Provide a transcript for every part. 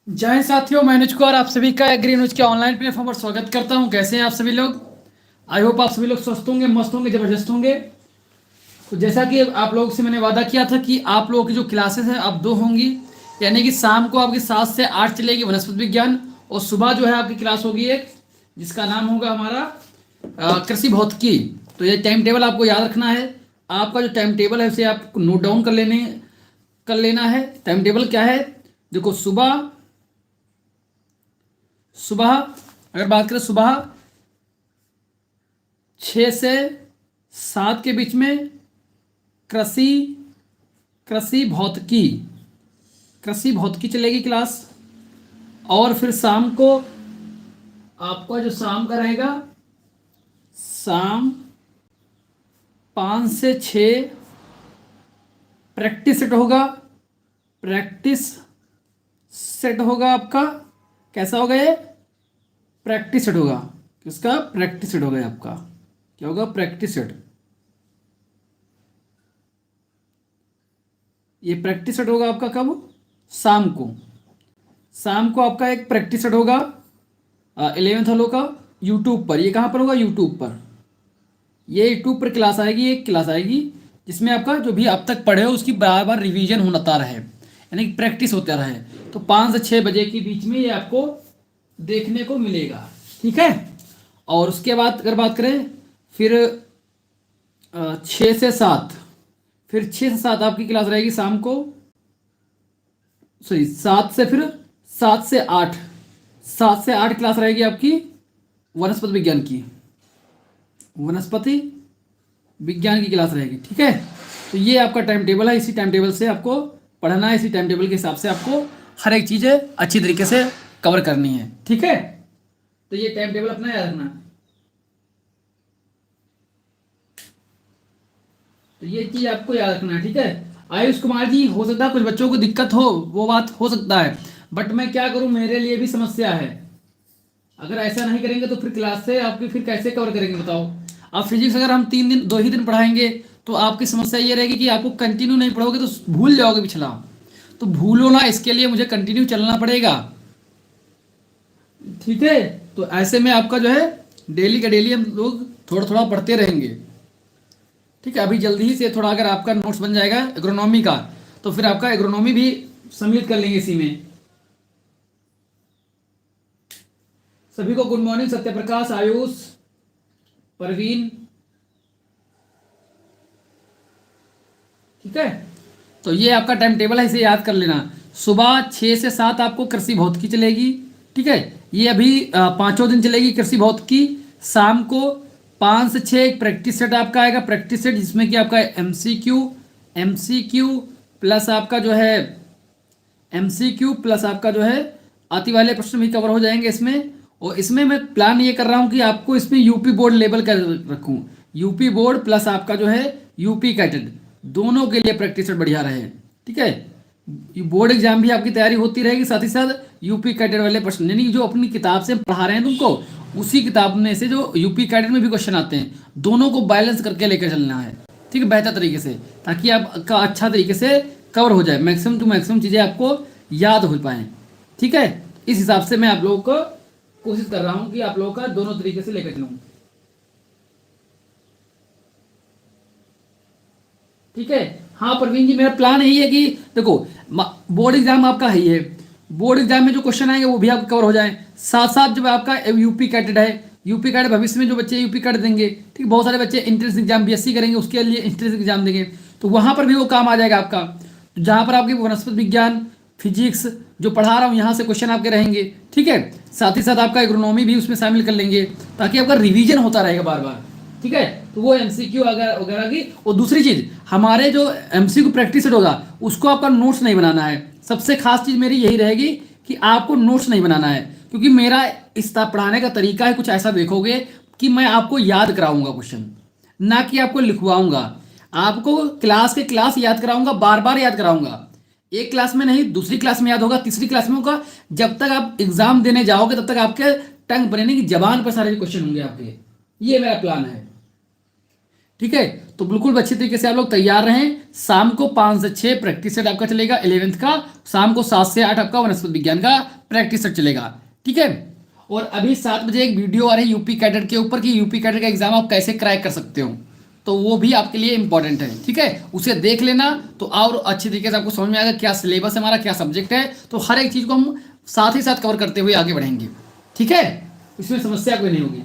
जय हिंद साथियों, मैं अनुज कुमार आप सभी का एग्री न्यूज के ऑनलाइन प्लेटफॉर्म पर स्वागत करता हूं। कैसे हैं आप सभी लोग? आई होप आप सभी लोग स्वस्थ होंगे, मस्त होंगे, जबरदस्त होंगे। तो जैसा कि आप लोगों से मैंने वादा किया था कि आप लोगों की जो क्लासेस हैं अब दो होंगी, यानी कि शाम को आपकी 7 से 8 चलेगी वनस्पति विज्ञान, और सुबह जो है आपकी क्लास होगी एक, जिसका नाम होगा हमारा कृषि भौतिकी। तो ये टाइम टेबल आपको याद रखना है। आपका जो टाइम टेबल है उसे आप नोट डाउन कर लेना है। टाइम टेबल क्या है? देखो, सुबह सुबह अगर बात करें, सुबह 6 से 7 के बीच में कृषि कृषि भौतिकी कृषि भौतिकी चलेगी क्लास। और फिर शाम को आपका जो शाम का रहेगा, शाम 5 से 6 प्रैक्टिस सेट होगा। प्रैक्टिस सेट होगा आपका। कैसा होगा ये? प्रैक्टिस सेट होगा। किसका? प्रैक्टिस सेट होगा आपका। क्या होगा? Practice set. ये प्रैक्टिस सेट होगा आपका कब? शाम को। शाम को आपका एक प्रैक्टिस सेट होगा 11th वालों का, यूट्यूब पर। ये कहाँ पर होगा? यूट्यूब पर। ये यूट्यूब पर क्लास आएगी, एक क्लास आएगी जिसमें आपका जो भी अब तक पढ़े हो उसकी बार बार रिवीजन होता रहे, यानी कि प्रैक्टिस होता रहे। तो 5 से 6 बजे के बीच में ये आपको देखने को मिलेगा, ठीक है। और उसके बाद अगर बात करें, फिर 6 से 7, फिर 6 से 7 आपकी क्लास रहेगी शाम को। सॉरी, 7 से 8, 7 से 8 क्लास रहेगी आपकी वनस्पति विज्ञान की। वनस्पति विज्ञान की क्लास रहेगी, ठीक है। तो ये आपका टाइम टेबल है। इसी टाइम टेबल से आपको पढ़ना है। इसी टाइम टेबल के हिसाब से आपको हर एक चीज़ अच्छी तरीके से कवर करनी है, ठीक है। तो ये टाइम टेबल अपना याद रखना। तो ये चीज आपको याद रखना है, ठीक है। आयुष कुमार जी, हो सकता है कुछ बच्चों को दिक्कत हो, वो बात हो सकता है, बट मैं क्या करूं, मेरे लिए भी समस्या है। अगर ऐसा नहीं करेंगे तो फिर क्लास से आपकी फिर कैसे कवर करेंगे बताओ। अब फिजिक्स अगर हम 3 दिन 2 ही दिन पढ़ाएंगे तो आपकी समस्या ये रहेगी कि आपको कंटिन्यू नहीं पढ़ोगे तो भूल जाओगे पिछला। तो भूलो ना, इसके लिए मुझे कंटिन्यू चलना पड़ेगा, ठीक है। तो ऐसे में आपका जो है डेली का डेली हम लोग थोड़ा थोड़ा पढ़ते रहेंगे, ठीक है। अभी जल्दी ही से थोड़ा अगर आपका नोट्स बन जाएगा एग्रोनॉमी का, तो फिर आपका एग्रोनॉमी भी सम्मिलित कर लेंगे इसी में। सभी को गुड मॉर्निंग। सत्यप्रकाश, आयुष, परवीन, ठीक है। तो ये आपका टाइम टेबल है, इसे याद कर लेना। सुबह 6 से 7 आपको कृषि भौतिकी चलेगी, ठीक है। ये अभी 5 दिन चलेगी कृषि भौतिकी। शाम को 5 से 6 एक प्रैक्टिस सेट आपका आएगा। प्रैक्टिस सेट जिसमें कि आपका एमसीक्यू प्लस आपका जो है आती वाले प्रश्न भी कवर हो जाएंगे इसमें। और इसमें मैं प्लान ये कर रहा हूँ कि आपको इसमें यूपी बोर्ड लेवल का रखूँ। यूपी बोर्ड प्लस आपका जो है यूपी कैटेड, दोनों के लिए प्रैक्टिस सेट बढ़िया रहे, ठीक है। बोर्ड एग्जाम भी आपकी तैयारी होती रहेगी, साथ ही साथ यूपी कैडेट वाले प्रश्न, यानी जो अपनी किताब से पढ़ा रहे हैं तुमको, उसी किताब में से जो यूपी कैडेट में भी क्वेश्चन आते हैं, दोनों को बैलेंस करके लेकर चलना है, ठीक है, बेहतर तरीके से, ताकि आपका अच्छा तरीके से कवर हो जाए, मैक्सिमम टू मैक्सिमम चीज़ें आपको याद हो पाएँ, ठीक है। इस हिसाब से मैं आप लोगों को कोशिश कर रहा हूँ कि आप लोगों का दोनों तरीके से लेकर चलूँ, ठीक है। हाँ प्रवीण जी, मेरा प्लान यही है कि देखो, बोर्ड एग्जाम आपका ही है, बोर्ड एग्जाम में जो क्वेश्चन आएंगे वो भी आपको कवर हो जाए। साथ साथ जब आपका यूपी कैटेड है, यूपी कैटेड भविष्य में जो बच्चे यूपी कैट देंगे, ठीक, बहुत सारे बच्चे इंट्रेंस एग्जाम बीएससी करेंगे, उसके लिए इंट्रेंस एग्जाम देंगे, तो वहाँ पर भी वो काम आ जाएगा आपका। तो जहाँ पर आपके वनस्पति विज्ञान, फिजिक्स जो पढ़ा रहा हूँ यहाँ से क्वेश्चन आपके रहेंगे, ठीक है। साथ ही साथ आपका एग्रोनॉमी भी उसमें शामिल कर लेंगे, ताकि आपका रिवीजन होता रहेगा बार बार, ठीक है। तो वो एमसीक्यू वगैरह की। और दूसरी चीज, हमारे जो एमसीक्यू प्रैक्टिस सेट होगा उसको आपका नोट्स नहीं बनाना है। सबसे खास चीज मेरी यही रहेगी कि आपको नोट्स नहीं बनाना है, क्योंकि मेरा इस पढ़ाने का तरीका है कुछ ऐसा, देखोगे कि मैं आपको याद कराऊंगा क्वेश्चन, ना कि आपको लिखवाऊंगा। आपको क्लास याद कराऊंगा, बार बार याद कराऊंगा। एक क्लास में नहीं, दूसरी क्लास में याद होगा, तीसरी क्लास में होगा। जब तक आप एग्जाम देने जाओगे तब तक आपके टंग बनेने की जबान पर सारे क्वेश्चन होंगे आपके। ये मेरा प्लान है, ठीक है। तो बिल्कुल अच्छी तरीके से आप लोग तैयार रहें। शाम को 5 से 6 प्रैक्टिस सेट आपका चलेगा 11th का, शाम को 7 से 8 आपका वनस्पति विज्ञान का प्रैक्टिस सेट चलेगा, ठीक है। और अभी 7 बजे एक वीडियो आ रही है यूपी कैडेट के ऊपर कि यूपी कैडेट का एग्जाम आप कैसे क्रैक कर सकते हो, तो वो भी आपके लिए इंपॉर्टेंट है, ठीक है। उसे देख लेना तो और अच्छी तरीके से आपको समझ में आएगा क्या सिलेबस है हमारा, क्या सब्जेक्ट है। तो हर एक चीज़ को हम साथ ही साथ कवर करते हुए आगे बढ़ेंगे, ठीक है, इसमें समस्या कोई नहीं होगी।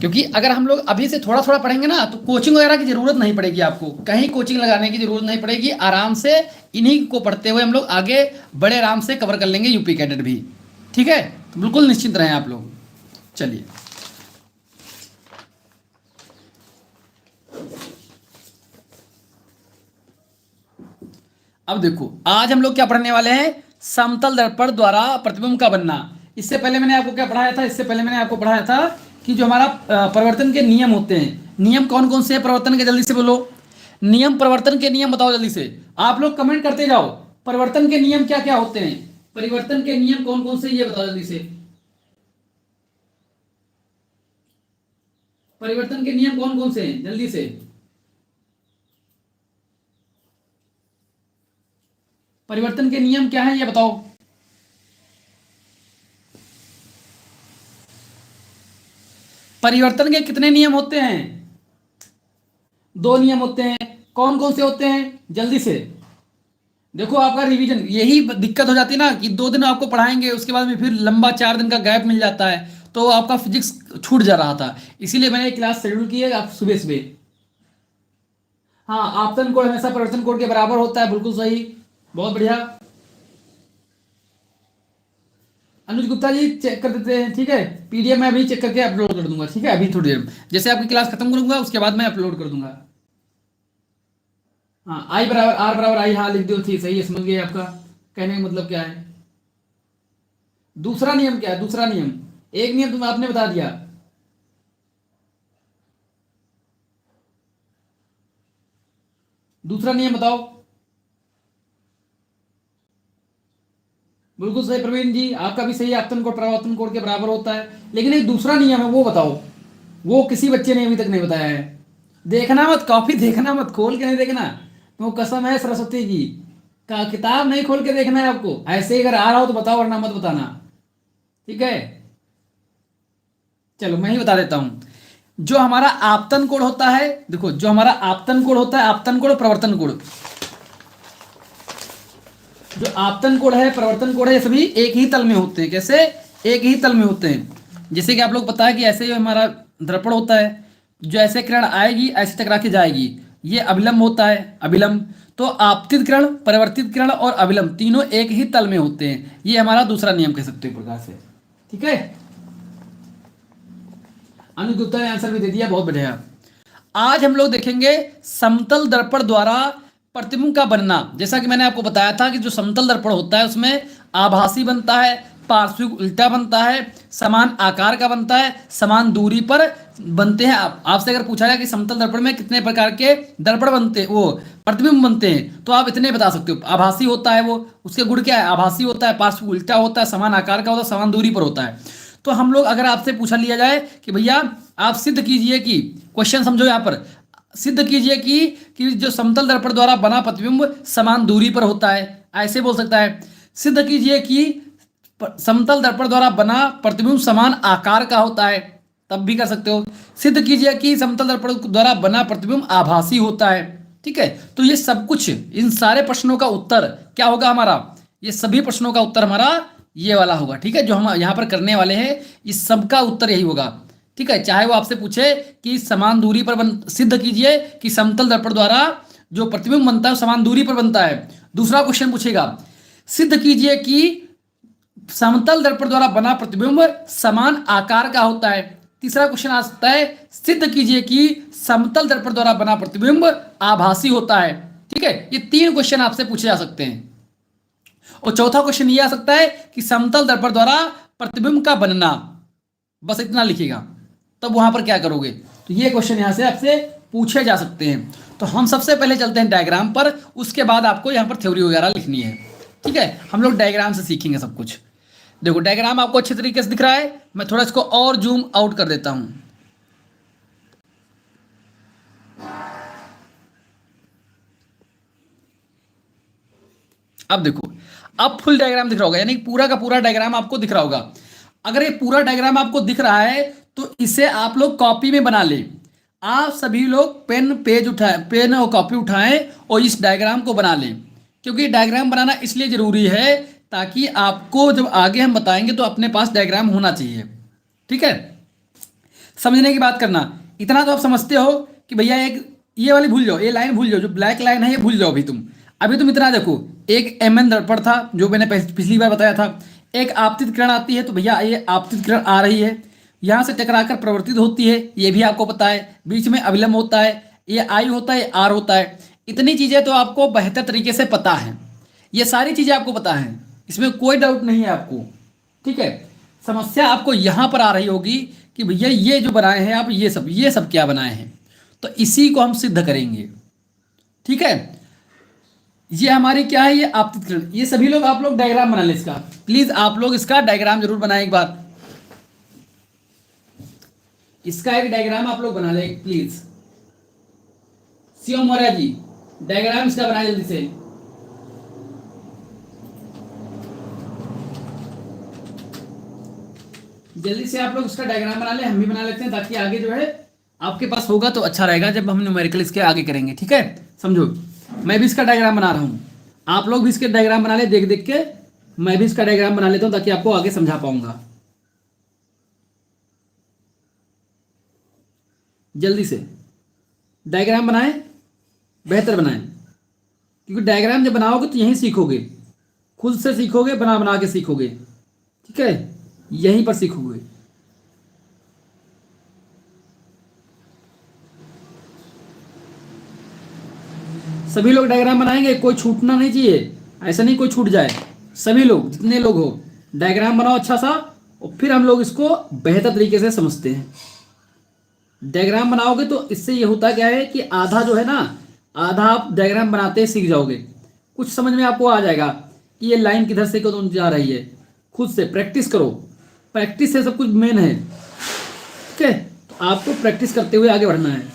क्योंकि अगर हम लोग अभी से थोड़ा थोड़ा पढ़ेंगे ना तो कोचिंग वगैरह की जरूरत नहीं पड़ेगी, आपको कहीं कोचिंग लगाने की जरूरत नहीं पड़ेगी। आराम से इन्हीं को पढ़ते हुए हम लोग आगे बड़े आराम से कवर कर लेंगे यूपी कैडेट भी, ठीक है। तो बिल्कुल निश्चिंत रहें आप लोग। चलिए अब देखो, आज हम लोग क्या पढ़ने वाले हैं, समतल दर्पण द्वारा प्रतिबिंब का बनना। इससे पहले मैंने आपको क्या पढ़ाया था, इससे पहले मैंने आपको पढ़ाया था कि जो हमारा परिवर्तन के नियम होते हैं, नियम कौन कौन से हैं परिवर्तन के, जल्दी से बोलो। नियम, परिवर्तन के नियम बताओ जल्दी से, आप लोग कमेंट करते जाओ। परिवर्तन के नियम क्या क्या होते हैं, परिवर्तन के नियम कौन कौन से, ये बताओ जल्दी से। परिवर्तन के नियम कौन कौन से हैं, जल्दी से। परिवर्तन के नियम क्या है ये बताओ। परिवर्तन के कितने नियम होते हैं, 2 नियम होते हैं। कौन कौन से होते हैं, जल्दी से देखो। आपका रिवीजन, यही दिक्कत हो जाती है ना कि 2 दिन आपको पढ़ाएंगे उसके बाद में फिर लंबा 4 दिन का गैप मिल जाता है, तो आपका फिजिक्स छूट जा रहा था, इसीलिए मैंने क्लास शेड्यूल की है आप सुबह सुबह। हाँ, आपतन कोड हमेशा परिवर्तन कोड के बराबर होता है, बिल्कुल सही, बहुत बढ़िया। अनुज गुप्ता जी चेक कर देते हैं, ठीक है। पीडीएफ मैं अभी चेक करके अपलोड कर दूंगा, ठीक है, अभी थोड़ी देर जैसे आपकी क्लास खत्म करूंगा उसके बाद मैं अपलोड कर दूंगा। हाँ, आई बराबर आर बराबर आई, हाँ लिख दो, ठीक, सही है, समझ गए। आपका कहने का मतलब क्या है। दूसरा नियम क्या है, दूसरा नियम, एक नियम तुम आपने बता दिया, दूसरा नियम बताओ। बिल्कुल सही प्रवीण जी, आपका भी सही है, आपतन कोड परावर्तन कोड के बराबर होता है, लेकिन एक दूसरा नियम है वो बताओ, वो किसी बच्चे ने अभी तक नहीं बताया है। देखना मत, कॉपी देखना मत, खोल के नहीं देखना, तो कसम है सरस्वती की का किताब नहीं खोल के देखना है आपको, ऐसे ही अगर आ रहा हो तो बताओ वरना मत बताना, ठीक है। चलो मैं ही बता देता हूं, जो हमारा आपतन कोड होता है, देखो जो हमारा आपतन कोड होता है, आपतन कोड और प्रवर्तन कोड, जो आपतन कोड है प्रवर्तन कोड है, ये सभी एक ही तल में होते हैं। कैसे, एक ही तल में होते हैं। जैसे कि आप लोग पता है कि ऐसे जो हमारा दर्पण होता है, जो ऐसे किरण आएगी ऐसे टकरा के जाएगी, ये अभिलंब होता है, अभिलंब। तो आपतित किरण, परिवर्तित किरण और अभिलंब तीनों एक ही तल में होते हैं, ये हमारा दूसरा नियम कह सकते हो प्रकार से, ठीक है। अनुज गुप्ता ने आंसर भी दे दिया, बहुत बढ़िया। आज हम लोग देखेंगे समतल दर्पण द्वारा प्रतिबिंब का बनना। जैसा कि मैंने आपको बताया था कि जो समतल दर्पण होता है उसमें आभासी बनता है, पार्श्विक उल्टा बनता है, समान आकार का बनता है, समान दूरी पर बनते हैं। आपसे अगर पूछा जाए कि समतल दर्पण में कितने प्रकार के दर्पण बनते हैं, वो प्रतिबिंब बनते हैं, तो आप इतने बता सकते हो। आभासी होता है वो, उसके गुण क्या है, आभासी होता है, पार्श्विक उल्टा होता है, समान आकार का होता है, समान दूरी पर होता है। तो हम लोग अगर आपसे पूछा लिया जाए कि भैया आप सिद्ध कीजिए कि, क्वेश्चन समझो यहाँ पर, सिद्ध कीजिए कि जो समतल दर्पण द्वारा बना प्रतिबिंब समान दूरी पर होता है, ऐसे बोल सकता है। सिद्ध कीजिए कि समतल दर्पण द्वारा बना प्रतिबिंब समान आकार का होता है, तब भी कर सकते हो। सिद्ध कीजिए कि समतल दर्पण द्वारा बना प्रतिबिंब आभासी होता है, ठीक है। तो ये सब कुछ, इन सारे प्रश्नों का उत्तर क्या होगा हमारा, ये सभी प्रश्नों का उत्तर हमारा ये वाला होगा, ठीक है। जो हम यहाँ पर करने वाले हैं इस सब का उत्तर यही होगा, ठीक है। चाहे वो आपसे पूछे कि समान दूरी पर सिद्ध कीजिए कि समतल दर्पण द्वारा जो प्रतिबिंब बनता है समान दूरी पर बनता है। दूसरा क्वेश्चन पूछेगा, सिद्ध कीजिए कि समतल दर्पण द्वारा बना प्रतिबिंब समान आकार का होता है। तीसरा क्वेश्चन आ सकता है, सिद्ध कीजिए कि समतल दर्पण द्वारा बना प्रतिबिंब आभासी होता है, ठीक है। ये 3 क्वेश्चन आपसे पूछे जा सकते हैं। और चौथा क्वेश्चन ये आ सकता है कि समतल दर्पण द्वारा प्रतिबिंब का बनना, बस इतना लिखिएगा, तब वहां पर क्या करोगे। तो ये क्वेश्चन यहां से आपसे पूछे जा सकते हैं। तो हम सबसे पहले चलते हैं डायग्राम पर, उसके बाद आपको यहाँ पर थ्योरी वगैरह लिखनी है, ठीक है। हम लोग डायग्राम से सीखेंगे सब कुछ। देखो डायग्राम आपको अच्छे तरीके से दिख रहा है, मैं थोड़ा इसको और जूम आउट कर देता हूँ, अब देखो, अब फुल डायग्राम दिख रहा होगा, यानी पूरा का पूरा डायग्राम आपको दिख रहा होगा। अगर ये पूरा डायग्राम आपको दिख रहा है तो इसे आप लोग कॉपी में बना लें। आप सभी लोग पेन और कॉपी उठाएं और इस डायग्राम को बना लें, क्योंकि डायग्राम बनाना इसलिए जरूरी है ताकि आपको जब आगे हम बताएंगे तो अपने पास डायग्राम होना चाहिए। ठीक है, समझने की बात करना। इतना तो आप समझते हो कि भैया एक ये वाली भूल जाओ, ये लाइन भूल जाओ, जो ब्लैक लाइन है ये भूल जाओ। अभी तुम इतना देखो, एक एमएन दर्पण था जो मैंने पिछली बार बताया था, एक आपतित किरण आती है तो भैया ये आपतित किरण आ रही है, यहाँ से टकराकर प्रवर्तित होती है, ये भी आपको पता है, बीच में अविलंब होता है, ये आई होता है, आर होता है। इतनी चीज़ें तो आपको बेहतर तरीके से पता है, ये सारी चीज़ें आपको पता है, इसमें कोई डाउट नहीं है आपको। ठीक है, समस्या आपको यहाँ पर आ रही होगी कि भैया ये जो बनाए हैं आप, ये सब क्या बनाए हैं, तो इसी को हम सिद्ध करेंगे। ठीक है, ये हमारी क्या है, ये आपतित किरण। ये सभी लोग आप लोग डायग्राम बना लें इसका, प्लीज आप लोग इसका डायग्राम जरूर बनाएं एक बार। इसका एक डायग्राम आप लोग बना लें प्लीज। शिवम मौर्य जी, डायग्राम इसका बनाए जल्दी से। जल्दी से आप लोग उसका डायग्राम बना लें, हम भी बना लेते हैं, ताकि आगे जो है आपके पास होगा तो अच्छा रहेगा जब हम न्यूमेरिकल इसके आगे करेंगे। ठीक है, समझो, मैं भी इसका डायग्राम बना रहा हूं, आप लोग भी इसके डायग्राम बना ले, देख देख के मैं भी इसका डायग्राम बना लेता हूं ताकि आपको आगे समझा पाऊंगा। जल्दी से डायग्राम बनाएं, बेहतर बनाएं, क्योंकि डायग्राम जब बनाओगे तो यहीं सीखोगे, खुद से सीखोगे, बना बना के सीखोगे। ठीक है, यहीं पर सीखोगे। सभी लोग डायग्राम बनाएंगे, कोई छूटना नहीं चाहिए, ऐसा नहीं कोई छूट जाए। सभी लोग, जितने लोग हो, डायग्राम बनाओ अच्छा सा, और फिर हम लोग इसको बेहतर तरीके से समझते हैं। डायग्राम बनाओगे तो इससे ये होता क्या है कि आधा जो है ना, आधा आप डायग्राम बनाते सीख जाओगे, कुछ समझ में आपको आ जाएगा कि ये लाइन किधर से कौन जा रही है। खुद से प्रैक्टिस करो, प्रैक्टिस से सब कुछ मेन है। ठीक है, तो आपको प्रैक्टिस करते हुए आगे बढ़ना है।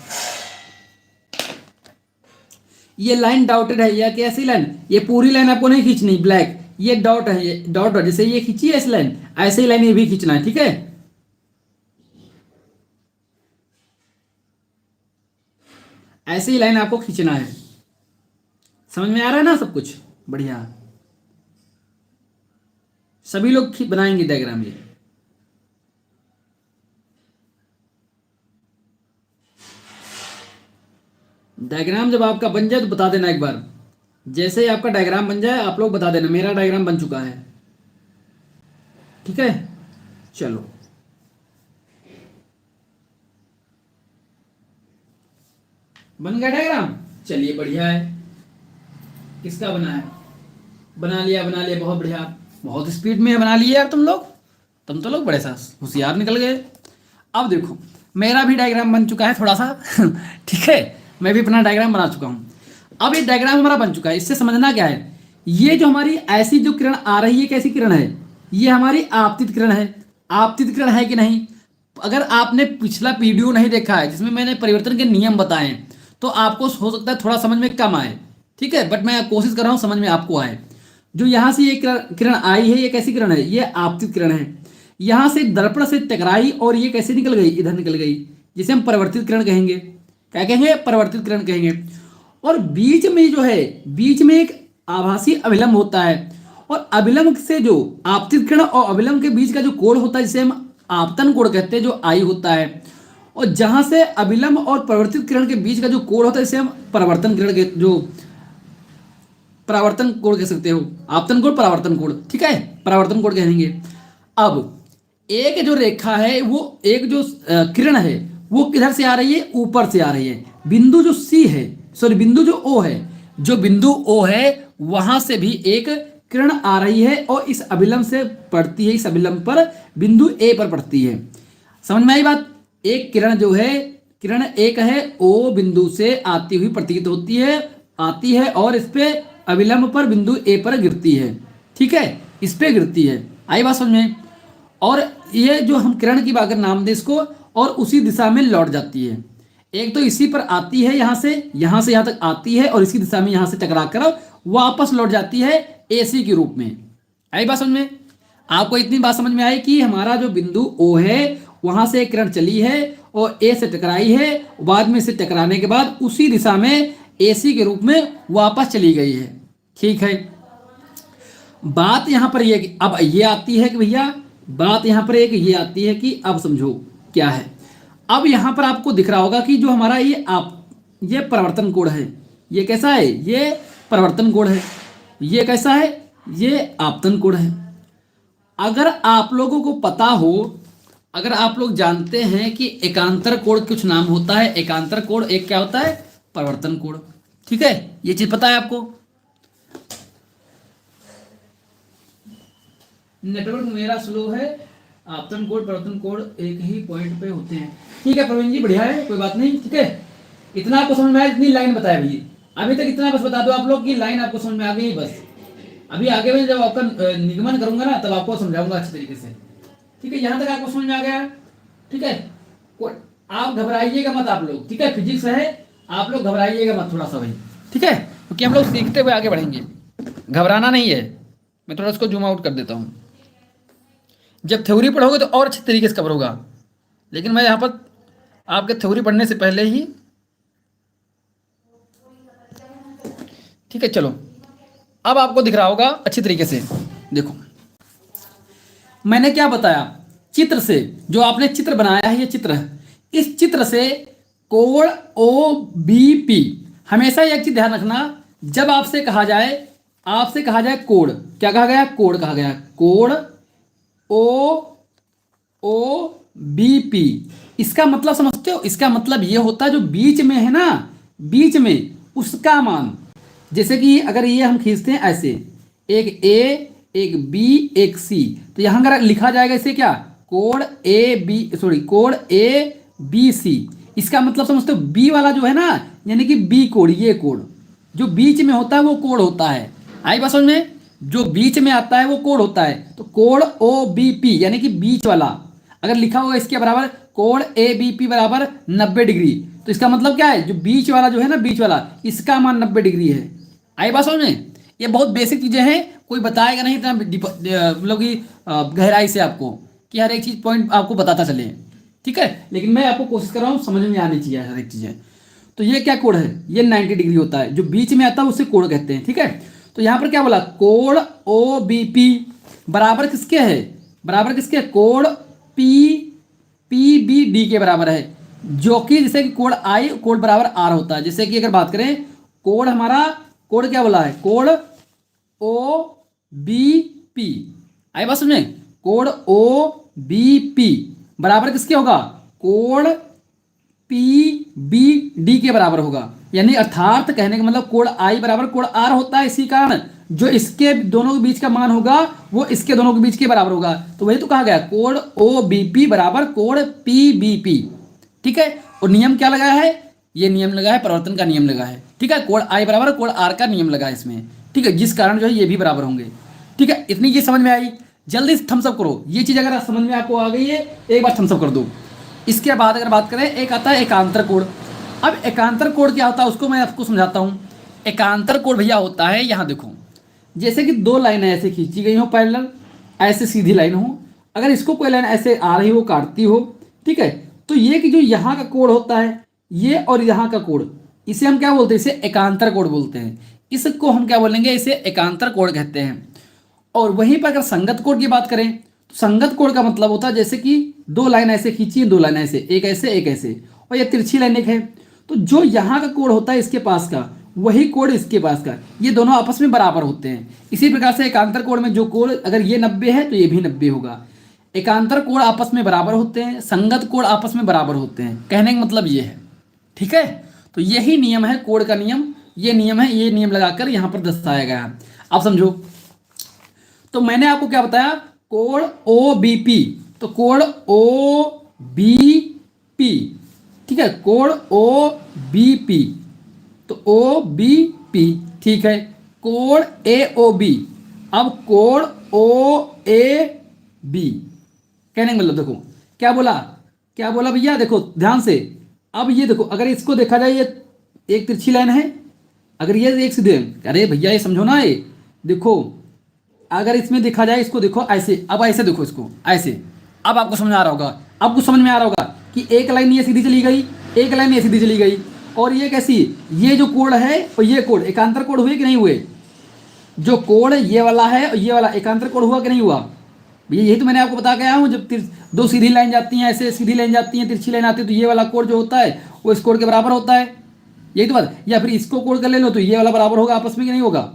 ये लाइन डॉटेड है, या कैसी लाइन, ये पूरी लाइन आपको नहीं खींचनी ब्लैक, ये डॉट है, ये डॉट है, जैसे ये खींची है इस लाइन, ऐसे ही लाइन ये भी खींचना है। ठीक है, ऐसे ही लाइन आपको खींचना है। समझ में आ रहा है ना सब कुछ? बढ़िया, सभी लोग बनाएंगे डायग्राम। ये डायग्राम जब आपका बन जाए तो बता देना एक बार, जैसे ही आपका डायग्राम बन जाए आप लोग बता देना मेरा डायग्राम बन चुका है। ठीक है, चलो बन गया डायग्राम, चलिए बढ़िया है। किसका बना है? बना लिया, बना लिया, बहुत बढ़िया, बहुत स्पीड में बना लिया यार तुम तो लोग बड़े सा होशियार निकल गए। अब देखो, मेरा भी डायग्राम बन चुका है थोड़ा सा ठीक है, मैं भी अपना डायग्राम बना चुका हूँ। अब ये डायग्राम हमारा बन चुका है, इससे समझना क्या है, ये जो हमारी ऐसी जो किरण आ रही है, कैसी किरण है, ये हमारी आपतित किरण है। आपतित किरण है कि नहीं? अगर आपने पिछला वीडियो नहीं देखा है जिसमें मैंने परिवर्तन के नियम बताए, तो आपको हो सकता है थोड़ा समझ में कम आए। ठीक है, बट मैं कोशिश कर रहा हूँ समझ में आपको आए। जो यहाँ से ये किरण आई है, ये कैसी किरण है? ये आपतित किरण है। यहाँ से दर्पण से टकराई और ये कैसे निकल गई? इधर निकल गई, जिसे हम परिवर्तित किरण कहेंगे। क्या कहेंगे? परिवर्तित किरण कहेंगे। और बीच में जो है, बीच में एक आभासी अभिलंब होता है, और अभिलंब से जो आपतित किरण और अभिलंब के बीच का जो कोण होता है, जिसे हम आपतन कोण कहते हैं, जो आई होता है। और जहां से अभिलंब और परिवर्तित किरण के बीच का जो कोण होता है, जिसे हम परावर्तन किरण के जो परावर्तन कोण कह सकते हो, आपतन कोण, परावर्तन कोण। ठीक है, परावर्तन कोण कहेंगे। अब एक जो रेखा है, वो एक जो किरण है, वो किधर से आ रही है? ऊपर से आ रही है। बिंदु जो सी है, सॉरी बिंदु जो ओ है, जो बिंदु ओ है वहां से भी एक किरण आ रही है और इस अभिलंब से पड़ती है, इस अभिलंब पर बिंदु ए पर पड़ती है। समझ में आई बात? एक किरण जो है, किरण एक है, ओ बिंदु से आती हुई प्रतीत होती है, आती है और इस पे अभिलंब पर बिंदु ए पर गिरती है। ठीक है, इस पे गिरती है। आई बात समझ में? और ये जो हम किरण की अगर नाम दें इसको, और उसी दिशा में लौट जाती है। एक तो इसी पर आती है, यहाँ से यहाँ तक आती है, और इसी दिशा में यहाँ से टकरा कर वापस लौट जाती है AC के रूप में। आई बात समझ में? आपको इतनी बात समझ में आई कि हमारा जो बिंदु O है वहां से एक किरण चली है और A से टकराई है, बाद में से टकराने के बाद उसी दिशा में AC के रूप में वापस चली गई है। ठीक है, बात यहां पर ये अब ये आती है कि भैया, बात यहां पर एक ये आती है कि अब समझो क्या है। अब यहां पर आपको दिख रहा होगा कि जो हमारा ये परिवर्तन कोण है, ये कैसा है? ये परिवर्तन कोण है। ये कैसा है? ये आपतन कोण है। अगर आप लोगों को पता हो, अगर आप लोग जानते हैं कि एकांतर कोण कुछ नाम होता है, एकांतर कोण एक क्या होता है? परिवर्तन कोण। ठीक है, ये चीज पता है आपको? नेटवर्क मेरा स्लो है, आपतन कोण परिवर्तन कोण एक ही पॉइंट पे होते हैं। ठीक है प्रवीण जी, बढ़िया है, कोई बात नहीं। ठीक है, इतना आपको समझ में आया? इतनी लाइन बताया भैया, अभी तक इतना बस बता दो आप लोग की लाइन आपको समझ में आ गई बस। अभी आगे में जब आपका निगमन करूंगा ना तब आपको समझाऊंगा अच्छे तरीके से। ठीक है, यहां तक आपको समझ में आ गया? ठीक है, आप घबराइएगा मत आप लोग। ठीक है, फिजिक्स है, आप लोग घबराइएगा मत थोड़ा सा भाई। ठीक है, क्योंकि हम लोग सीखते हुए आगे बढ़ेंगे, घबराना नहीं है। मैं थोड़ा इसको जूम आउट कर देता हूँ। जब थ्योरी पढ़ोगे तो और अच्छे तरीके से कवर होगा, लेकिन मैं यहाँ पर आपके थ्योरी पढ़ने से पहले ही, ठीक है चलो, अब आपको दिख रहा होगा अच्छी तरीके से। देखो मैंने क्या बताया, चित्र से, जो आपने चित्र बनाया है ये चित्र है, इस चित्र से कोण OBP, हमेशा एक चीज ध्यान रखना, जब आपसे कहा जाए कोण, क्या कहा गया? कोण कहा गया। कोण OBP, इसका मतलब समझते हो? इसका मतलब ये होता है जो बीच में है ना, बीच में उसका मान। जैसे कि अगर ये हम खींचते हैं ऐसे, एक A एक B एक C, तो यहां अगर लिखा जाएगा इसे क्या? कोण कोण ABC। इसका मतलब समझते हो? B वाला जो है ना, यानी कि B कोण, ये कोण जो बीच में होता है वो कोण होता है। आई बात समझ में? जो बीच में आता है वो कोण होता है। तो कोण OBP यानी कि बीच वाला अगर लिखा होगा इसके बराबर कोण ABP बराबर 90 डिग्री, तो इसका मतलब क्या है? जो बीच वाला जो है ना, बीच वाला, इसका मान 90 डिग्री है। आई बात समझ में? ये बहुत बेसिक चीजें हैं, कोई बताएगा नहीं इतना मतलब कि गहराई से आपको, कि हर एक चीज पॉइंट आपको बताता चले। ठीक है, लेकिन मैं आपको कोशिश कर रहा हूँ, समझ में आनी चाहिए हर एक चीजें। तो ये क्या कोण है? ये 90 डिग्री होता है, जो बीच में आता है उसे कोण कहते हैं। ठीक है, तो यहां पर क्या बोला? कोण OBP बराबर किसके है? बराबर किसके? कोण PBD के बराबर है, जो कि जैसे कि कोण I कोण बराबर R होता है। जैसे कि अगर बात करें कोण, हमारा कोण क्या बोला है? कोण OBP। आई बात समझ में? कोण OBP बराबर किसके होगा? कोण PBD के बराबर होगा। यानी अर्थात कहने का मतलब कोण I बराबर कोण R होता है, इसी कारण जो इसके दोनों के बीच का मान होगा वो इसके दोनों के बीच के बराबर होगा। तो वही तो कहा गया, कोण OBP बराबर कोण PBP। ठीक है, और नियम क्या लगाया है? ये नियम लगा है, परिवर्तन का नियम लगा है। ठीक है, कोण I बराबर कोण R का नियम लगा है इसमें। ठीक है, जिस कारण जो है ये भी बराबर होंगे। ठीक है, इतनी चीज समझ में आई? जल्दी से थम्स अप करो। ये चीज अगर समझ में आपको आ गई है, एक बार थम्स अप कर दो। इसके बाद अगर बात करें, एक आता है एकांतर कोण। अब एकांतर कोण क्या होता है उसको मैं आपको समझाता हूं। एकांतर कोण भैया होता है, यहां देखो, जैसे कि दो लाइनें ऐसे खींची गई हो पैरेलल, ऐसे सीधी लाइन हो, अगर इसको कोई लाइन ऐसे आ रही हो, काटती हो, ठीक है, तो ये कि जो यहाँ का कोण होता है, ये और यहाँ का कोण, इसे हम क्या बोलते हैं? इसे एकांतर कोण बोलते हैं। इसको हम क्या बोलेंगे? इसे एकांतर कोण कहते हैं। और वहीं पर अगर संगत कोण की बात करें, तो संगत कोण का मतलब होता है जैसे कि दो लाइन ऐसे खींची, दो लाइन ऐसे, एक ऐसे एक ऐसे, और ये तिरछी लाइन एक है, तो जो यहाँ का कोण होता है इसके पास का, वही कोण इसके पास का, ये दोनों आपस में बराबर होते हैं। इसी प्रकार से एकांतर कोण में जो कोण, अगर ये 90 है तो ये भी 90 होगा। एकांतर कोण आपस में बराबर होते हैं, संगत कोण आपस में बराबर होते हैं। कहने का मतलब ये है। ठीक है, तो यही नियम है कोण का नियम, ये नियम है, ये नियम लगाकर यहां पर दर्शाया गया है। आप समझो, तो मैंने आपको क्या बताया? कोण OBP, तो कोण OBP, ठीक है, कोण OBP, तो OBP, ठीक है, कोण AOB, अब कोण OAB। कहने का मतलब देखो क्या बोला, क्या बोला भैया? देखो ध्यान से, अब ये देखो, अगर इसको देखा जाए, ये एक तिरछी लाइन है, अगर ये एक सीधे, अरे भैया ये समझो ना, ये देखो अगर इसमें देखा जाए, इसको देखो ऐसे, अब ऐसे देखो इसको ऐसे, अब आपको समझ में आ रहा होगा, अब कुछ समझ में आ रहा होगा कि एक लाइन ये सीधी चली गई, एक लाइन ये सीधी चली गई, और ये कैसी, ये जो कोण है और ये कोण एकांतर कोण हुए कि नहीं हुए, जो कोण ये वाला है और ये वाला एकांतर कोण हुआ कि नहीं हुआ, यही तो मैंने आपको बता गया हूँ। जब दो सीधी लाइन जाती हैं, ऐसे सीधी लाइन जाती हैं, तिरछी लाइन आती है, तो ये वाला कोण जो होता है वो इस कोण के बराबर होता है, यही तो बात। या फिर इसको कोण कर ले लो तो ये वाला बराबर होगा आपस में कि नहीं होगा,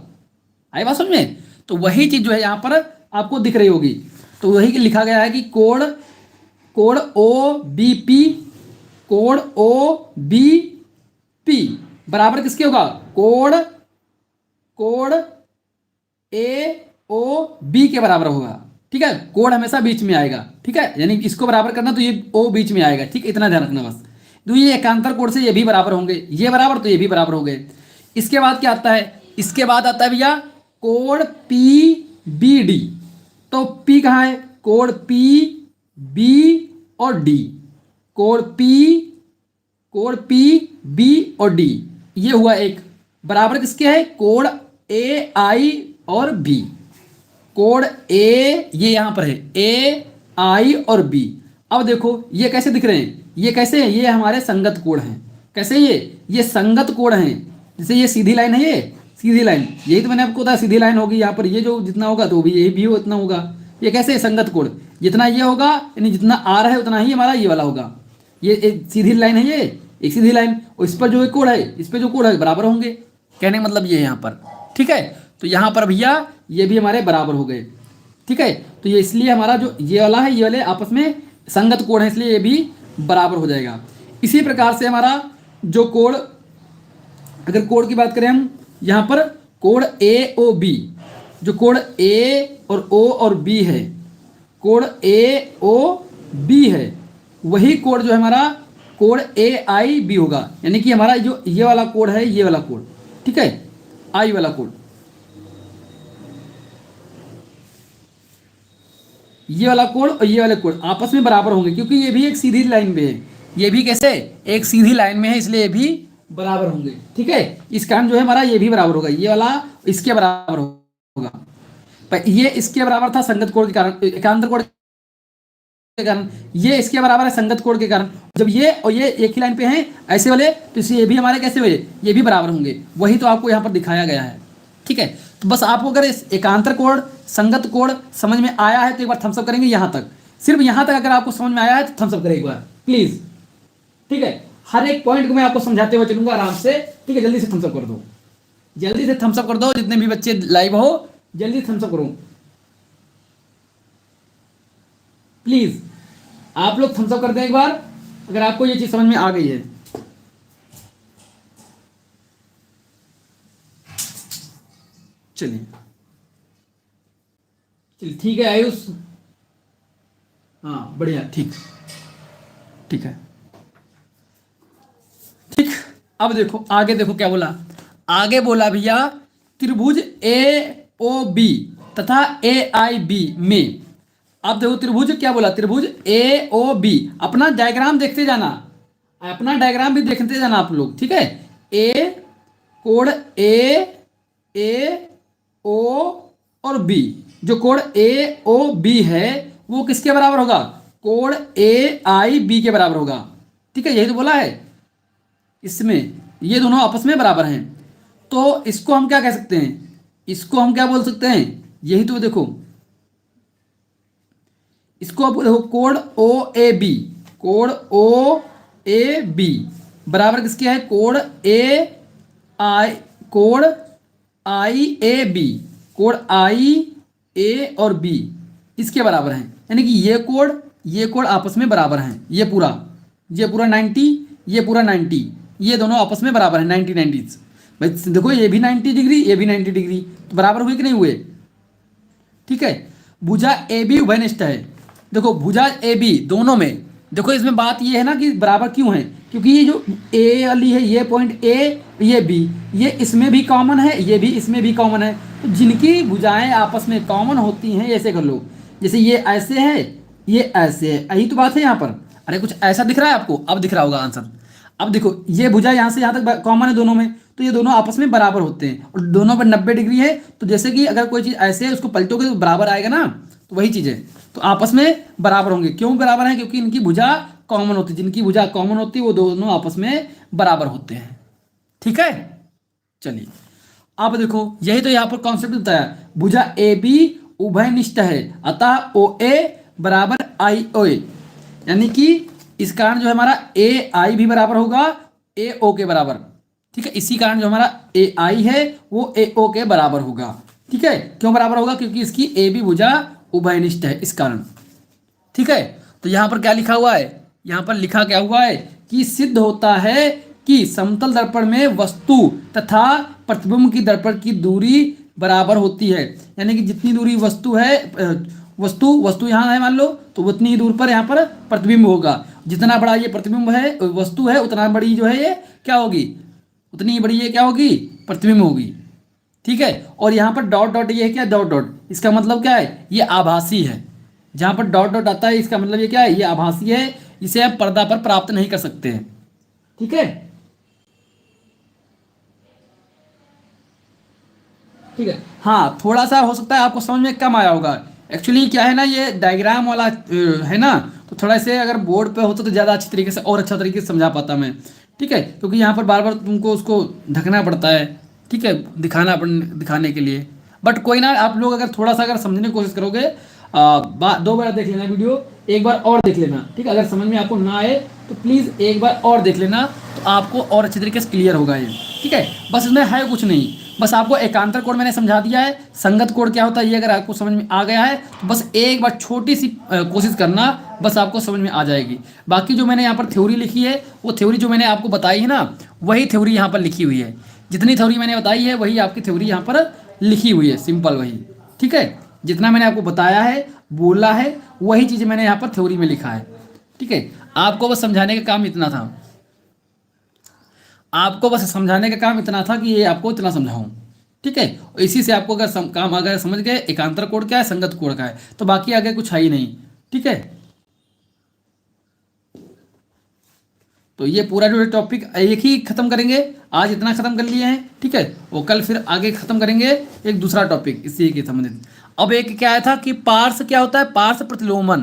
आई बात समझ में। तो वही चीज जो है यहाँ पर आपको दिख रही होगी, तो वही लिखा गया है कि कोण ओ बी पी, कोण ओ बी पी बराबर किसके होगा, कोण ए ओ बी के बराबर होगा, ठीक है। कोण हमेशा बीच में आएगा, ठीक है, यानी इसको बराबर करना तो ये ओ बीच में आएगा, ठीक, इतना ध्यान रखना बस। तो ये एकांतर कोण से ये भी बराबर होंगे, ये बराबर तो ये भी बराबर हो गए। इसके बाद क्या आता है, इसके बाद आता है भैया कोण पी बी डी। तो पी कहाँ है, कोण पी बी और डी, कोण पी बी और डी, ये हुआ एक, बराबर किसके है, कोण ए आई और बी, कोण ए ये यहां पर है, ए आई और बी। अब देखो ये कैसे दिख रहे हैं, ये कैसे हैं, ये हमारे संगत कोण हैं, कैसे ये संगत कोण हैं। जैसे ये सीधी लाइन है, ये सीधी लाइन, यही तो मैंने आपको बताया सीधी लाइन होगी, यहाँ पर ये जो जितना होगा तो भी यही भी हो इतना होगा। ये कैसे है, संगत कोण, जितना ये होगा यानी जितना आर है उतना ही हमारा ये वाला होगा। ये एक सीधी लाइन है, ये एक सीधी लाइन, और इस पर जो एक कोण है, इस पर जो कोण है बराबर होंगे, कहने का मतलब ये है यहाँ पर, ठीक है। तो यहाँ पर भैया ये भी हमारे बराबर हो गए, ठीक है। तो ये इसलिए हमारा जो ये वाला है, ये वाले आपस में संगत कोण है, इसलिए ये भी बराबर हो जाएगा। इसी प्रकार से हमारा जो कोण, अगर कोण की बात करें हम, यहाँ पर कोण ए ओ बी, जो कोण ए और ओ और बी है, कोण ए ओ बी है, वही कोण जो है हमारा कोण ए आई बी होगा, यानी कि हमारा जो ये वाला कोण है, ये वाला कोण, ठीक है, आई वाला कोण, ये वाला कोण और ये वाले कोण आपस में बराबर होंगे, क्योंकि ये भी एक सीधी लाइन में है, ये भी कैसे एक सीधी लाइन में है, इसलिए ये भी बराबर होंगे, ठीक है। इस कारण जो है हमारा ये भी बराबर होगा, ये वाला इसके बराबर होगा, पर ये इसके बराबर था संगत कोण के कारण, एकांतर कोण के कारण, ये इसके बराबर है संगत कोण के कारण। जब ये और ये एक ही लाइन पे हैं ऐसे वाले, तो इससे ये भी हमारे कैसे हुए, ये भी बराबर होंगे, वही तो आपको यहाँ पर दिखाया गया है, ठीक है। तो बस आपको अगर इस एकांतर कोण संगत कोण समझ में आया है तो एक बार थम्स अप करेंगे यहाँ तक, सिर्फ यहाँ तक अगर आपको समझ में आया है तो थम्स अप करें एक बार प्लीज, ठीक है। हर एक पॉइंट को मैं आपको समझाते हुए चलूंगा आराम से, ठीक है। जल्दी से थम्स अप कर दो, जल्दी से थम्स अप कर दो, जितने भी बच्चे लाइव हो जल्दी थम्स अप करो प्लीज, आप लोग थम्स अप कर दें एक बार अगर आपको ये चीज समझ में आ गई है। चलिए ठीक है आयुष, हाँ बढ़िया, ठीक ठीक है, ठीक। अब देखो आगे, देखो क्या बोला, आगे बोला भैया त्रिभुज ए ओ बी तथा ए आई बी में, अब देखो त्रिभुज क्या बोला, त्रिभुज ए ओ बी, अपना डायग्राम देखते जाना, अपना डायग्राम भी देखते जाना आप लोग, ठीक है। ए कोण ए ओ और बी, जो कोण ए ओ बी है वो किसके बराबर होगा, कोण ए आई बी के बराबर होगा, ठीक है, यही तो बोला है। इसमें ये दोनों आपस में बराबर हैं, तो इसको हम क्या कह सकते हैं, इसको हम क्या बोल सकते हैं, यही तो देखो, इसको आप देखो कोण ओ ए बी, कोण ओ ए बी बराबर किसके है, कोण आई ए बी, कोण आई ए और बी इसके बराबर हैं, यानी कि ये कोण आपस में बराबर हैं, ये पूरा 90, ये पूरा 90, ये दोनों आपस में बराबर हैं 90 भाई देखो, ये भी 90 डिग्री, ये भी 90 डिग्री, तो बराबर हुए कि नहीं हुए, ठीक है। भुजा ए बी उभयनिष्ठ है, देखो भुजा ए बी दोनों में, देखो इसमें बात ये है ना कि बराबर क्यों है, क्योंकि ये जो ए वाली है, ये पॉइंट ए, ये बी, ये इसमें भी कॉमन है, ये भी इसमें भी कॉमन है, तो जिनकी भुजाएं आपस में कॉमन होती हैं ऐसे कर लो, जैसे ये ऐसे है, ये ऐसे है, यही तो बात है यहाँ पर। अरे कुछ ऐसा दिख रहा है आपको, अब दिख रहा होगा आंसर। अब देखो ये भुजा यहाँ से यहाँ तक कॉमन है दोनों में, तो ये दोनों आपस में बराबर होते हैं, और दोनों पर 90 डिग्री है, तो जैसे कि अगर कोई चीज़ ऐसे है उसको पलटोगे तो बराबर आएगा ना, तो वही चीज़ है, तो आपस में बराबर होंगे। क्यों बराबर हैं? क्योंकि इनकी भुजा कॉमन होती है, जिनकी भुजा कॉमन होती है वो दोनों आपस में बराबर होते हैं। ठीक है, चलिए अब देखो, यही तो यहाँ पर कॉन्सेप्ट बताया, भुजा ए बी उभयनिष्ठ है, अतः ओ ए बराबर आई ओ ए, यानी कि इस कारण जो है हमारा ए आई भी बराबर होगा ए ओ के बराबर। ठीक है, इसी कारण जो हमारा ए आई है वो ए ओ के बराबर होगा। ठीक है, क्यों बराबर होगा? क्योंकि इसकी ए बी भुजा उभयनिष्ठ है, इस कारण। ठीक है, तो यहां पर क्या लिखा हुआ है? यहां पर लिखा क्या हुआ है कि सिद्ध होता है कि समतल दर्पण में वस्तु तथा प्रतिबिंब की दर्पण की दूरी बराबर होती है, यानी कि जितनी दूरी वस्तु है, वस्तु यहाँ है मान लो, तो उतनी ही दूर पर यहाँ पर प्रतिबिंब होगा। जितना बड़ा ये प्रतिबिंब है, वस्तु है, उतना बड़ी जो है ये क्या होगी, उतनी बड़ी ये क्या होगी, प्रतिबिंब होगी। ठीक है, और यहाँ पर डॉट डॉट ये है क्या, डॉट डॉट, इसका मतलब क्या है, ये आभासी है। जहाँ पर डॉट डॉट आता है इसका मतलब ये क्या है, ये आभासी है, इसे आप पर्दा पर प्राप्त नहीं कर सकते हैं। ठीक है, ठीक है, हाँ थोड़ा सा हो सकता है आपको समझ में कम आया होगा। एक्चुअली क्या है ना, ये डायग्राम वाला है ना, तो थोड़ा से अगर बोर्ड पे होता तो ज़्यादा अच्छी तरीके से और अच्छा तरीके से समझा पाता मैं। ठीक है, क्योंकि यहाँ पर बार बार तुमको उसको ढकना पड़ता है। ठीक है, दिखाने के लिए, बट कोई ना, आप लोग अगर थोड़ा सा अगर समझने की कोशिश करोगे, 2 बार देख लेना वीडियो, एक बार और देख लेना। ठीक है, अगर समझ में आपको ना आए तो प्लीज़ एक बार और देख लेना, तो आपको और अच्छे तरीके से क्लियर होगा ये। ठीक है, बस इसमें है कुछ नहीं, बस आपको एकांतर कोण मैंने समझा दिया है, संगत कोण क्या होता है ये अगर आपको समझ में आ गया है तो बस एक बार छोटी सी कोशिश करना, बस आपको समझ में आ जाएगी। बाकी जो मैंने यहाँ पर थ्योरी लिखी है, वो थ्योरी जो मैंने आपको बताई है ना, वही थ्योरी यहाँ पर लिखी हुई है। जितनी थ्योरी मैंने बताई है वही आपकी थ्योरी यहाँ पर लिखी हुई है, सिंपल वही। ठीक है, जितना मैंने आपको बताया है, बोला है, वही चीज़ मैंने यहाँ पर थ्योरी में लिखा है। ठीक है, आपको बस समझाने का काम इतना था, आपको बस समझाने का काम इतना था कि ये आपको इतना समझाऊं। ठीक है, इसी से आपको अगर काम अगर समझ गए एकांतर कोण क्या है, संगत कोण क्या है, तो बाकी आगे कुछ है ही नहीं। ठीक है, तो ये पूरा जो टॉपिक एक ही खत्म करेंगे, आज इतना खत्म कर लिए हैं। ठीक है, वो कल फिर आगे खत्म करेंगे एक दूसरा टॉपिक इसी के संबंधित। अब एक क्या आया था कि पार्श्व क्या होता है, पार्श्व प्रतिलोमन,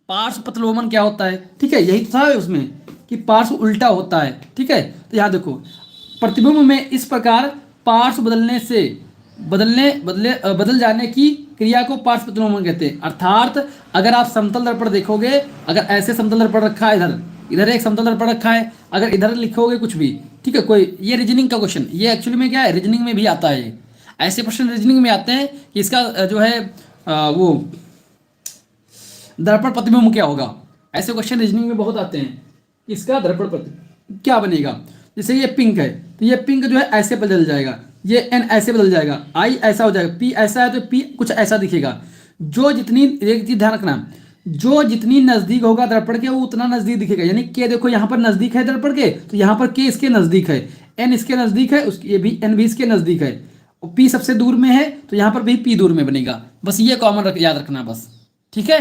पार्श्व प्रतिलोमन क्या होता है। ठीक है, यही तो था उसमें कि पार्श्व उल्टा होता है। ठीक है, तो यहाँ देखो, प्रतिबिंब में इस प्रकार पार्श्व बदलने से बदल जाने की क्रिया को पार्श्व प्रतिलोमन कहते हैं। अर्थात अगर आप समतल दर्पण देखोगे, अगर ऐसे समतल दर्पण रखा है, इधर एक समतल दर्पण रखा है, अगर इधर लिखोगे कुछ भी, ठीक है, कोई ये रीजनिंग का क्वेश्चन, ये एक्चुअली में क्या है, रीजनिंग में भी आता है। ये ऐसे प्रश्न रीजनिंग में आते हैं कि इसका जो है वो दर्पण प्रतिबिंब क्या होगा, ऐसे क्वेश्चन रीजनिंग में बहुत आते हैं। इसका दर्पण प्रतिबिंब क्या बनेगा, जैसे ये पिंक है तो ये पिंक जो है ऐसे बदल जाएगा, ये एन ऐसे बदल जाएगा, आई ऐसा हो जाएगा, पी ऐसा है तो पी कुछ ऐसा दिखेगा। जो जितनी, एक चीज ध्यान रखना, जो जितनी नजदीक होगा दर्पण के वो उतना नजदीक दिखेगा। यानी के देखो यहाँ पर नजदीक है दर्पण के, तो यहाँ पर के इसके नजदीक है, एन इसके नजदीक है, उसकी ये भी एन भी इसके नजदीक है, और पी सबसे दूर में है तो यहाँ पर भी पी दूर में बनेगा। बस ये कॉमन याद रखना बस। ठीक है,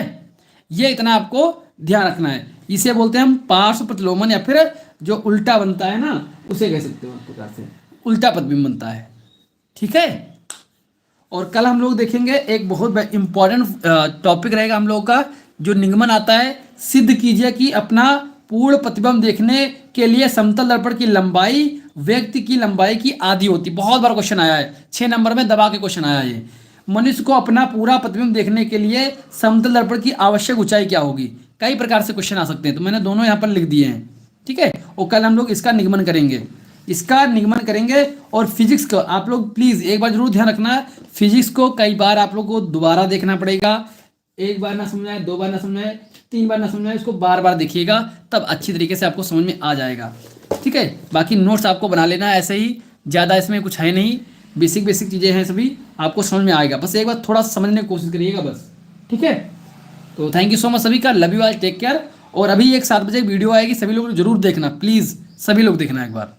ये इतना आपको ध्यान रखना है। इसे बोलते हैं हम पार्श्व प्रतिलोमन, या फिर जो उल्टा बनता है ना उसे कह सकते हो, एक प्रकार से उल्टा प्रतिबिंब बनता है। ठीक है, और कल हम लोग देखेंगे एक बहुत इंपॉर्टेंट टॉपिक रहेगा हम लोगों का, जो निगमन आता है, सिद्ध कीजिए कि अपना पूर्ण प्रतिबिंब देखने के लिए समतल दर्पण की लंबाई व्यक्ति की लंबाई की आधी होती। बहुत बार क्वेश्चन आया है, 6 नंबर में दबा के क्वेश्चन आया है। मनुष्य को अपना पूरा प्रतिबिंब देखने के लिए समतल दर्पण की आवश्यक ऊंचाई क्या होगी। कई प्रकार से क्वेश्चन आ सकते हैं, तो मैंने दोनों यहाँ पर लिख दिए हैं। ठीक है, और कल हम लोग इसका निगमन करेंगे, और फिजिक्स को आप लोग प्लीज़ एक बार जरूर ध्यान रखना, फिजिक्स को कई बार आप लोग को दोबारा देखना पड़ेगा। एक बार ना समझ आए, 2 बार ना समझ आए, 3 बार ना समझ आए, इसको बार बार देखिएगा, तब अच्छी तरीके से आपको समझ में आ जाएगा। ठीक है, बाकी नोट्स आपको बना लेना है ऐसे ही, ज़्यादा इसमें कुछ है नहीं, बेसिक चीज़ें हैं, सभी आपको समझ में आएगा। बस एक बार थोड़ा समझने की कोशिश करिएगा बस। ठीक है, तो थैंक यू सो मच सभी का, love you all, take care. और अभी एक 7 बजे वीडियो आएगी, सभी लोग जरूर देखना प्लीज़, सभी लोग देखना एक बार।